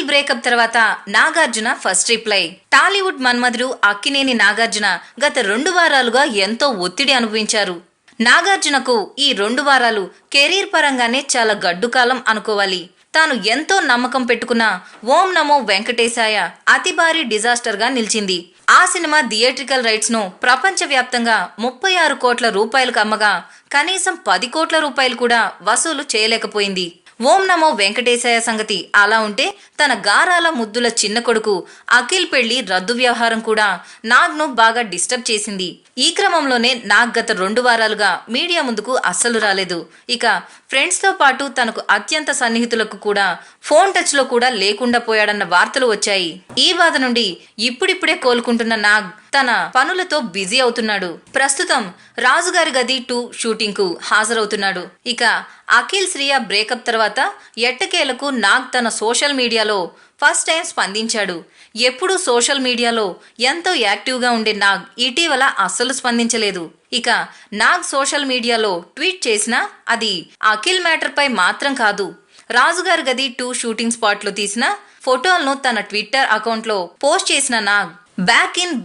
Akhil breakup తర్వాత Nagarjuna first reply. Tollywood మన్మధుడు అక్కినేని నాగార్జున గత 2 వారాలుగా ఎంతో ఒత్తిడి అనుభవించారు. నాగార్జునకు ఈ 2 వారాలు కెరీర్ పరంగానే చాలా గడ్డుకాలం అనుకోవాలి. తాను ఎంతో నమ్మకం పెట్టుకున్న ఓం నమో వెంకటేశాయ అతి భారీ డిజాస్టర్ గా నిలిచింది. ఆ సినిమా థియేట్రికల్ రైట్స్ ను ప్రపంచవ్యాప్తంగా 36 కోట్ల రూపాయలకు అమ్మగా కనీసం 10 కోట్ల రూపాయలు కూడా వసూలు చేయలేకపోయింది. ఓం నమో వెంకటేశాయ సంగతి అలా ఉంటే తన గారాల ముద్దుల చిన్న కొడుకు అఖిల్ పెళ్లి రద్దు వ్యవహారం కూడా నాగ్ను బాగా డిస్టర్బ్ చేసింది. ఈ క్రమంలోనే నాగ్ గత 2 వారాలుగా మీడియా ముందుకు అస్సలు రాలేదు. ఇక ఫ్రెండ్స్ తో పాటు తనకు అత్యంత సన్నిహితులకు కూడా ఫోన్ టచ్ లో కూడా లేకుండా పోయాడన్న వార్తలు వచ్చాయి. ఈ బాధ నుండి ఇప్పుడిప్పుడే కోలుకుంటున్న నాగ్ తన పనులతో బిజీ అవుతున్నాడు. ప్రస్తుతం రాజుగారి గది 2 షూటింగ్ కు హాజరవుతున్నాడు. ఇక అఖిల్ శ్రియ బ్రేకప్ తర్వాత ఎట్టకేలకు నాగ్ తన సోషల్ మీడియాలో ఫస్ట్ టైం స్పందించాడు. ఎప్పుడూ సోషల్ మీడియాలో ఎంతో యాక్టివ్గా ఉండే నాగ్ ఇటీవల అస్సలు స్పందించలేదు. ఇక నాగ్ సోషల్ మీడియాలో ట్వీట్ చేసినా అది అఖిల్ మ్యాటర్ పై మాత్రం కాదు. రాజుగారి గది 2 షూటింగ్ స్పాట్ లో తీసిన ఫోటోలను తన ట్విట్టర్ అకౌంట్ లో పోస్ట్ చేసిన నాగ్ బ్యాక్ ఇన్